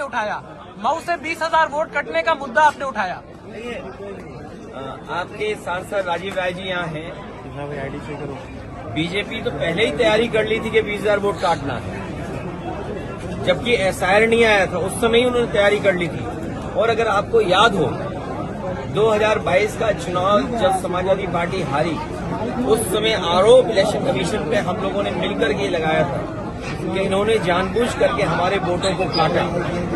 आपने उठाया, मऊ से 20,000 वोट कटने का मुद्दा आपने उठाया। आपके सांसद राजीव राय जी यहाँ हैं। बीजेपी तो पहले ही तैयारी कर ली थी कि 20,000 वोट काटना है, जबकि एसआईआर नहीं आया था, उस समय ही उन्होंने तैयारी कर ली थी। और अगर आपको याद हो 2022 का चुनाव जब समाजवादी पार्टी हारी, उस समय आरोप इलेक्शन कमीशन पे हम लोगों ने मिलकर के लगाया था कि इन्होंने जानबूझ करके हमारे वोटों को काटा,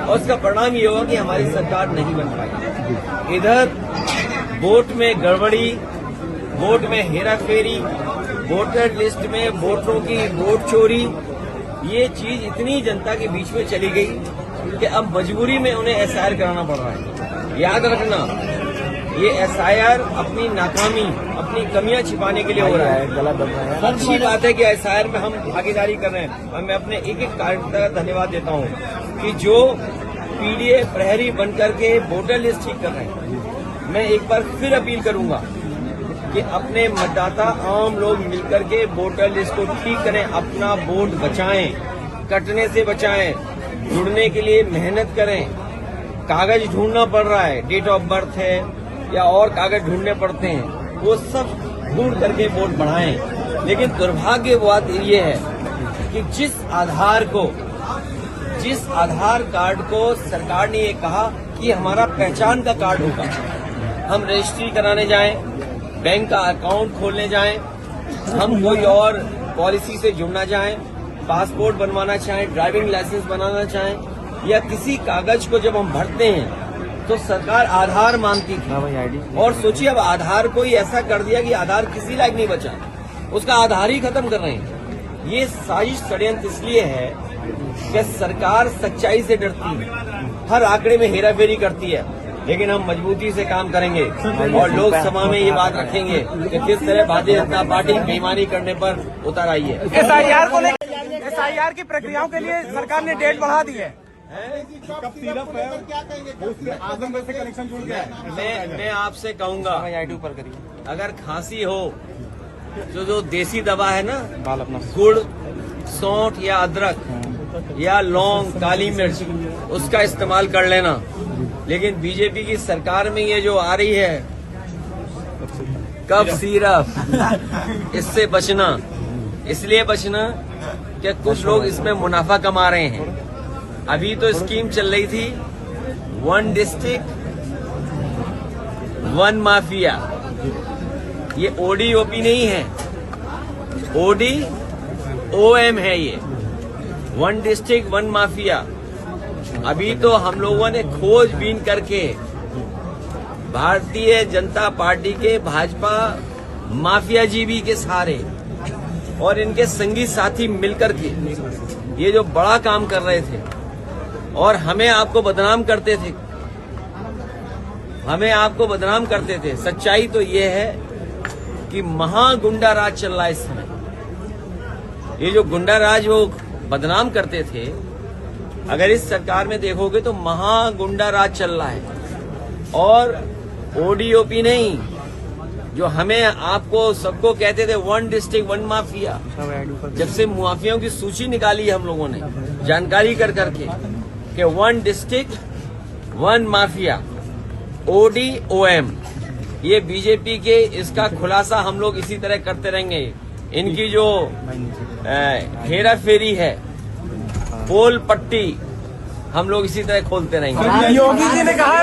और उसका परिणाम ये होगा कि हमारी सरकार नहीं बन पाई। इधर वोट में गड़बड़ी, वोट में हेराफेरी, वोटर लिस्ट में वोटरों की वोट चोरी, ये चीज इतनी जनता के बीच में चली गई कि अब मजबूरी में उन्हें एसआईआर कराना पड़ रहा है। याद रखना, ये एसआईआर अपनी नाकामी, अपनी कमियां छिपाने के लिए हो रहा है। अच्छी बात है कि एसआईआर में हम भागीदारी कर रहे हैं, और मैं अपने एक एक कार्यकर्ता का धन्यवाद देता हूं कि जो पीडीए प्रहरी बनकर के वोटर लिस्ट ठीक कर रहे हैं। मैं एक बार फिर अपील करूंगा कि अपने मतदाता आम लोग मिलकर के वोटर लिस्ट को ठीक करें, अपना वोट बचाएं, कटने से बचाएं, जुड़ने के लिए मेहनत करें। कागज ढूंढना पड़ रहा है, डेट ऑफ बर्थ है या और कागज ढूंढने पड़ते हैं, वो सब ढूंढ करके वोट बढ़ाएं। लेकिन दुर्भाग्य बात ये है कि जिस आधार कार्ड को सरकार ने ये कहा कि हमारा पहचान का कार्ड होगा, हम रजिस्ट्री कराने जाएं, बैंक का अकाउंट खोलने जाएं, हम कोई और पॉलिसी से जुड़ना चाहें, पासपोर्ट बनवाना चाहें, ड्राइविंग लाइसेंस बनाना चाहें, या किसी कागज को जब हम भरते हैं तो सरकार आधार मांगती थी। और सोचिए अब आधार को ही ऐसा कर दिया कि आधार किसी लायक नहीं बचा, उसका आधार ही खत्म कर रहे हैं। ये साजिश षड्यंत्र इसलिए है कि सरकार सच्चाई से डरती है, हर आंकड़े में हेराफेरी करती है। लेकिन हम मजबूती से काम करेंगे और लोकसभा में ये बात रखेंगे कि किस तरह भारतीय जनता पार्टी बेईमानी करने पर उतर आई है। एसआईआर को लेकर, एसआईआर की प्रक्रियाओं के लिए सरकार ने डेट बढ़ा दी है। आजमगढ़ से कनेक्शन जुड़ गया है। मैं आपसे कहूंगा, अगर खांसी हो तो जो देसी दवा है ना, गुड़, सौंठ या अदरक या लौंग, काली मिर्च, उसका इस्तेमाल कर लेना। लेकिन बीजेपी की सरकार में ये जो आ रही है कफ सिरप, इससे बचना। इसलिए बचना कि कुछ लोग इसमें मुनाफा कमा रहे हैं। अभी तो स्कीम चल रही थी 1 डिस्ट्रिक्ट 1 माफिया। ये ओडीओपी नहीं है, ODOM है ये, 1 डिस्ट्रिक्ट 1 माफिया। अभी तो हम लोगों ने खोजबीन करके भारतीय जनता पार्टी के भाजपा माफियाजीवी के सहारे और इनके संगी साथी मिलकर के ये जो बड़ा काम कर रहे थे और हमें आपको बदनाम करते थे, सच्चाई तो ये है कि महागुंडा राज चल रहा है इस समय। ये जो गुंडा राज वो बदनाम करते थे, अगर इस सरकार में देखोगे तो महागुंडा राज चल रहा है। और ओडीओपी नहीं, जो हमें आपको सबको कहते थे 1 डिस्ट्रिक्ट 1 माफिया, जब से माफियाओं की सूची निकाली हम लोगों ने जानकारी कर करके कि 1 डिस्ट्रिक्ट 1 माफिया, ODOM, ये बीजेपी के, इसका खुलासा हम लोग इसी तरह करते रहेंगे। इनकी जो हेराफेरी है, पोल पट्टी, हम लोग इसी तरह खोलते रहेंगे। योगी जी ने कहा